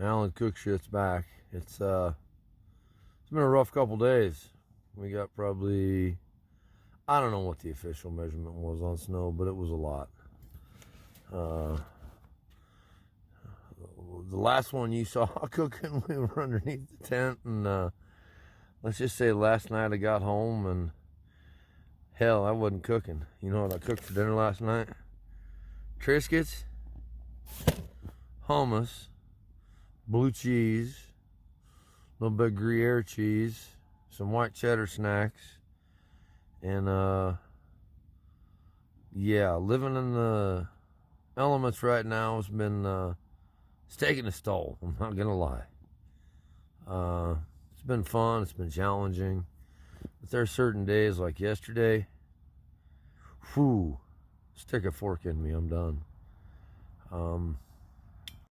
Alan Cook shit's back. It's been a rough couple days. We got probably, I don't know what the official measurement was on snow, but it was a lot. The last one you saw cooking, we were underneath the tent, and let's just say last night I got home and hell, I wasn't cooking. You know what I cooked for dinner last night? Triscuits, hummus, blue cheese, a little bit of Gruyere cheese, some white cheddar snacks, and yeah, living in the elements right now has been it's taking its toll. I'm not gonna lie. It's been fun. It's been challenging, but there are certain days like yesterday. Whew, stick a fork in me. I'm done.